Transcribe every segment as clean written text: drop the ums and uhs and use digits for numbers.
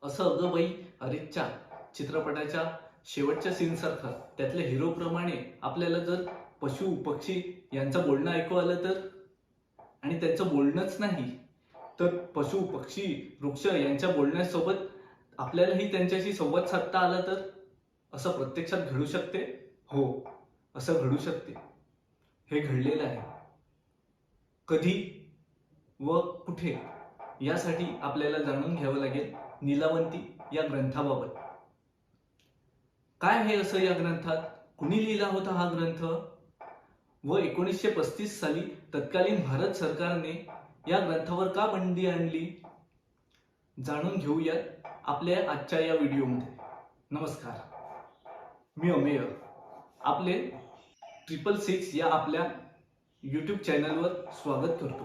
असं अगं बाई अरेच्चा चित्रपटाच्या शेवटच्या सीन सारखं त्यातल्या हिरो प्रमाणे आपल्याला जर पशु पक्षी यांचं बोलणं ऐकू आलं तर, आणि त्यांचं बोलणंच नाही तर पशु पक्षी वृक्ष यांच्या बोलण्यासोबत आपल्यालाही त्यांच्याशी संवाद साधता आला तर असं प्रत्यक्षात घडू शकते. हो, असं घडू शकते. हे घडलेलं आहे. कधी व कुठे यासाठी आपल्याला जाणून घ्यावं लागेल नीलावंती या ग्रंथाबाबत. काय आहे असं या ग्रंथात, कुणी लिहिला होता हा ग्रंथ व 1935 साली तत्कालीन भारत सरकारने या ग्रंथावर का बंदी आणली, जाणून घेऊयात आपल्या आजच्या या व्हिडिओमध्ये. नमस्कार, मी अमेय. आपले 666 या आपल्या YouTube चॅनलवर स्वागत करतो.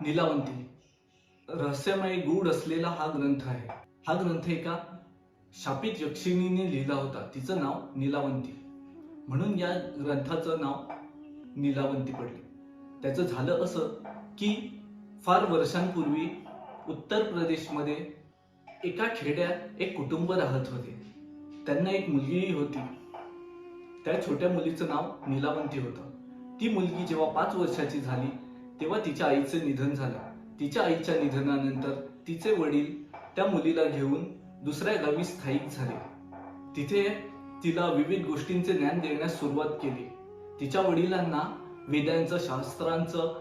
नीलावंती रहस्यमय गूढ असलेला हा ग्रंथ आहे. हा ग्रंथ एका शापित यक्षिणीने लिहिला होता. तिचं नाव नीलावंती, म्हणून या ग्रंथाचं नाव नीलावंती पडले. त्याचं झालं असं की फार वर्षांपूर्वी उत्तर प्रदेशमध्ये एका खेड्यात एक कुटुंब राहत होते. त्यांना एक मुलगी होती. त्या छोट्या मुलीचं नाव नीलावंती होतं. ती मुलगी जेव्हा 5 वर्षाची झाली तेव्हा तिच्या आईचं निधन झालं. तिच्या आईच्या निधनानंतर तिचे वडील त्या मुलीला घेऊन दुसऱ्या गावी स्थायिक झाले. तिथे तिला विविध गोष्टींचे ज्ञान देण्यास सुरुवात केली. तिच्या वडिलांना वेदांचं, शास्त्रांचं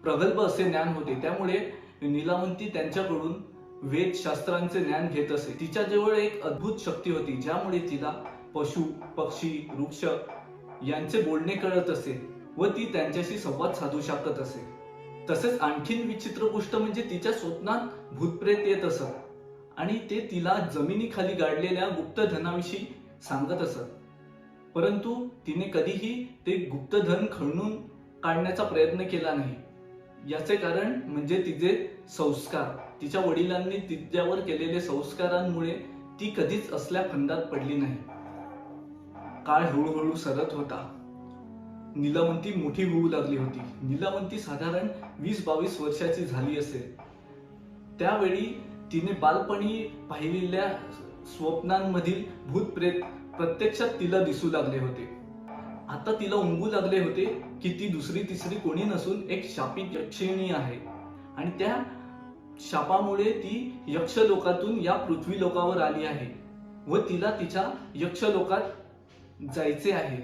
प्रगल्भ असे ज्ञान होते. त्यामुळे नीलावंती त्यांच्याकडून वेद शास्त्रांचे ज्ञान घेत असे. तिच्याजवळ एक अद्भुत शक्ती होती, ज्यामुळे तिला पशु पक्षी वृक्ष यांचे बोलणे कळत असे व ती त्यांच्याशी संवाद साधू शकत असे. तसेच आणखीन विचित्र गोष्ट म्हणजे तिच्या स्वप्नात भूतप्रेत येत असत आणि ते तिला जमिनीखाली गाडलेल्या गुप्तधनाविषयी सांगत असत. परंतु तिने कधीही ते गुप्तधन खणून काढण्याचा प्रयत्न केला नाही. याचे कारण म्हणजे तिचे संस्कार. तिच्या वडिलांनी तिच्यावर केलेले संस्कारांमुळे ती कधीच असल्या फंदात पडली नाही. काळ हळूहळू सरत होता. नीलावंती मोठी होऊ लागली होती. नीलावंती साधारण 20-22 वर्षाची झाली असेल. त्यावेळी तिने बालपणी पाहिलेल्या स्वप्नांमधील भूतप्रेत प्रत्यक्षात तिला दिसू लागले होते. आता तिला उमगू लागले होते की ती दुसरी तिसरी कोणी नसून एक शापित यक्षिणी आहे आणि त्या शापामुळे ती यक्षलोकातून या पृथ्वी लोकावर आली आहे व तिला तिच्या यक्षलोकात जायचे आहे.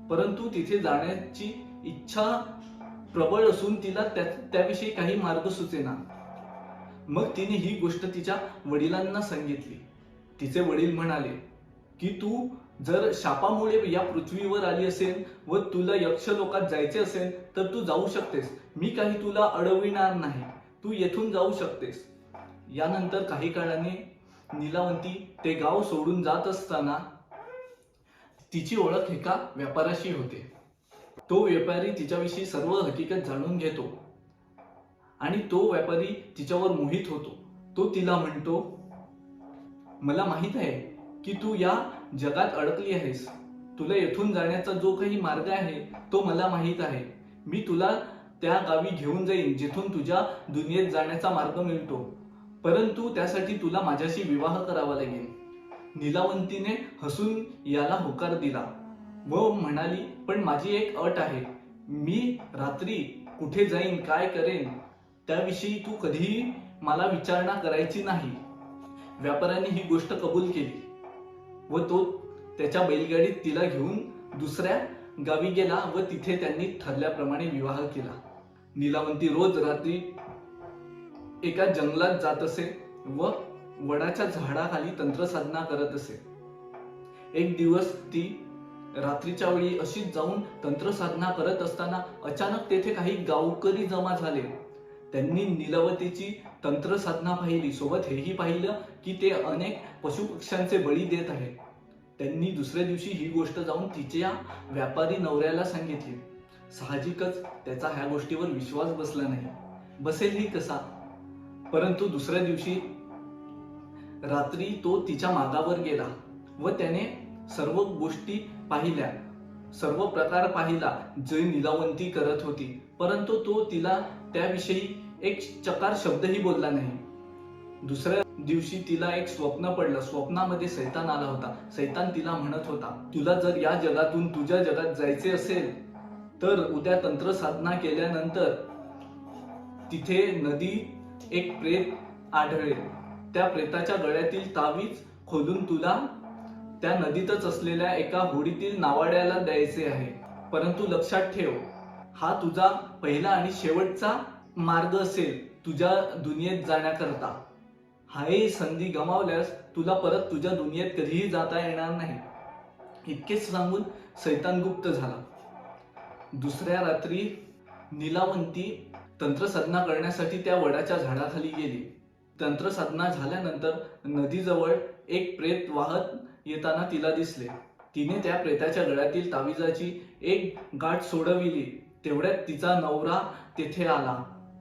परंतु तिथे जाण्याची इच्छा प्रबळ असून तिला त्याविषयी काही मार्ग सुचेना. मग तिने ही गोष्ट तिच्या वडिलांना सांगितली. तिचे वडील म्हणाले की तू जर शापामुळे या पृथ्वीवर आली असेल व तुला यक्षलोकात जायचे असेल तर तू जाऊ शकतेस. मी काही तुला अडविणार नाही. तू येथून जाऊ शकतेस. यानंतर काही काळाने नीलावंती ते गाव सोडून जात असताना तिची ओळख एका व्यापाऱ्याशी होते. तो व्यापारी तिच्याविषयी सर्व हकीकत जाणून घेतो आणि तो व्यापारी तिच्यावर मोहित होतो. तो तिला म्हणतो, मला माहित आहे की तू या जगात अडकली आहेस. तुला येथून जाण्याचा जो काही मार्ग आहे तो मला माहित आहे. मी तुला त्या गावी घेऊन जाईन जिथून तुझ्या दुनियेत जाण्याचा मार्ग मिळतो. परंतु त्यासाठी तुला माझ्याशी विवाह करावा लागेल. नीलावंतीने हसून याला होकार दिला व म्हणाली, पण माझी एक अट आहे. मी रात्री कुठे जाईन, काय करेन त्याविषयी तू कधीही मला विचारणा करायची नाही. व्यापाऱ्याने ही गोष्ट कबूल केली व तो त्याच्या बैलगाडीत तिला घेऊन दुसऱ्या गावी गेला व तिथे त्यांनी ठरल्याप्रमाणे विवाह केला. नीलावंती रोज रात्री एका जंगलात जात असे व वडाच्या झाडाखाली तंत्रसाधना करत असे. एक दिवस ती रात्रीच्या वेळी अशीच जाऊन तंत्रसाधना करत असताना अचानक तेथे काही गावकरी जमा झाले. त्यांनी नीलावंतीची तंत्रसाधना पाहिली. सोबत हेही पाहिलं की ते अनेक पशुपक्ष्यांचे बळी देत आहेत. त्यांनी दुसऱ्या दिवशी ही गोष्ट जाऊन तिच्या व्यापारी नवऱ्याला सांगितली. साहजिकच त्याचा ह्या गोष्टीवर विश्वास बसला नाही. बसेलही कसा. परंतु दुसऱ्या दिवशी रात्री तो तिच्या मागावर गेला व त्याने सर्व गोष्टी पाहिल्या, सर्व प्रकार पाहिला जे नीलावंती करत होती. परंतु तो तिला त्याविषयी एक चकार शब्दही बोलला नाही. दुसऱ्या दिवशी तिला एक स्वप्न पडलं. स्वप्नामध्ये सैतान आला होता. सैतान तिला म्हणत होता, तुला जर या जगातून तुझ्या जगात जायचे असेल तर उद्या तंत्र साधना केल्यानंतर तिथे नदी एक प्रेत आढळेल. त्या प्रेताच्या गळ्यातील तावीज खोलून तुला त्या नदीतच असलेल्या एका होडीतील नावाड्याला द्यायचे आहे. परंतु लक्षात ठेव, हा तुझा पहिला आणि शेवटचा मार्ग असेल तुझ्या दुनियेत जाण्याकरता. हाही संधी गमावल्यास तुला परत तुझ्या दुनियेत कधीही जाता येणार नाही. इतकेच सांगून सैतान गुप्त झाला. दुसऱ्या रात्री नीलावंती तंत्रसाधना करण्यासाठी त्या वडाच्या झाडाखाली गेली. तंत्रसाधना झाल्यानंतर नदीजवळ एक प्रेत वाहत येताना तिला दिसले. तिने त्या प्रेताच्या गळ्यातील ताविजाची एक गाठ सोडविली. तेवढ्यात तिचा नवरा तेथे आला.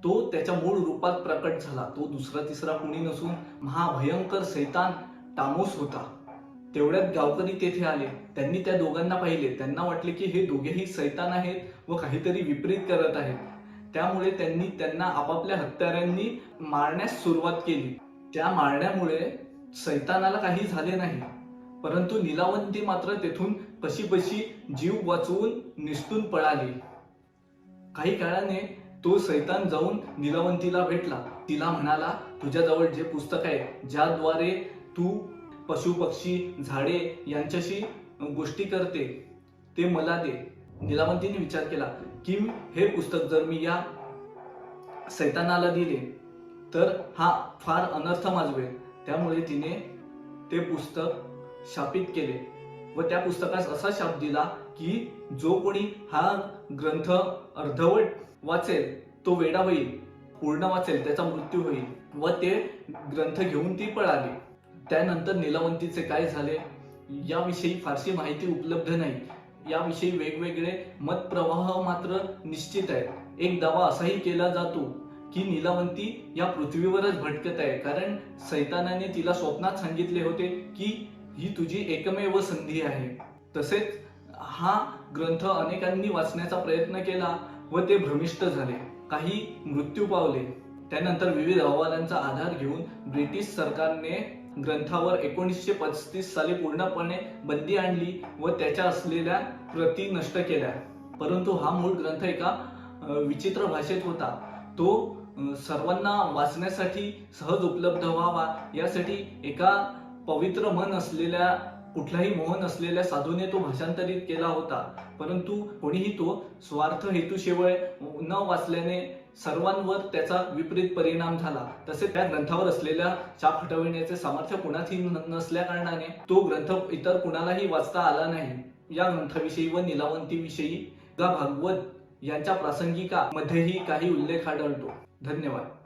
तो त्याच्या मूळ रूपात प्रकट झाला. तो दुसरा तिसरा कुणी नसून महाभयंकर सैतान टामोस होता. तेवढ्यात गावकरी तेथे आले. त्यांनी त्या दोघांना पाहिले. त्यांना वाटले की हे दोघेही सैतान आहेत व काहीतरी विपरीत करत आहेत. त्यामुळे त्यांनी त्यांना आपापल्या हत्यारांनी मारण्यास सुरुवात केली. त्या मारण्यामुळे सैतानाला काही झाले नाही, परंतु नीलावंती मात्र तेथून कशीबशी जीव वाचवून निसटून पळाली. काही काळाने तो सैतान जाऊन नीलावंतीला भेटला. तिला म्हणाला, तुझ्याजवळ जे पुस्तक आहे ज्याद्वारे तू पशु पक्षी झाडे यांच्याशी गोष्टी करते ते मला दे. नीलावंतीने विचार केला की हे पुस्तक जर मी या सैतानाला दिले तर हा फार अनर्थ माजवेल. त्यामुळे तिने ते पुस्तक शापित केले व त्या पुस्तकास असा शाप दिला की जो कोणी हा ग्रंथ अर्धवट वाचेल तो वेडा होईल, पूर्ण वाचेल त्याचा मृत्यू होईल. व ते ग्रंथ घेऊन ती पळाली. त्यानंतर नीलावंतीचे काय झाले याविषयी फारशी माहिती उपलब्ध नाही. याविषयी वेगवेगळे मतप्रवाह मात्र निश्चित आहेत. एक दावा असाही केला जातो की नीलावंती या पृथ्वीवरच भटकत आहे, कारण सैतानाने तिला स्वप्नात सांगितले होते की ही तुझी एकमेव संधी आहे. तसेच हा ग्रंथ अनेकांनी वाचण्याचा प्रयत्न केला व ते भ्रमिष्ट झाले. काही मृत्यू पावले. त्यानंतर विविध अहवालांचा आधार घेऊन ब्रिटिश सरकारने ग्रंथावर 1935 साली पूर्णपणे बंदी आणली व त्याच्या असलेल्या प्रती नष्ट केल्या. परंतु हा मूळ ग्रंथ एका विचित्र भाषेत होता. तो सर्वांना वाचण्यासाठी सहज उपलब्ध व्हावा यासाठी एका पवित्र मन असलेल्या, कुठलाही मोह नसलेल्या साधूने तो भाषांतरित केला होता. परंतु कोणीही तो स्वार्थ हेतूशिवाय न वाचल्याने सर्वांवर त्याचा विपरीत परिणाम झाला. तसेच त्या ग्रंथावर असलेल्या छाप हटविण्याचे सामर्थ्य कुणातही नसल्या कारणाने तो ग्रंथ इतर कुणालाही वाचता आला नाही. या ग्रंथाविषयी व नीलावंतीविषयी भागवत यांच्या प्रासंगिका मध्येही काही उल्लेख आढळतो. धन्यवाद.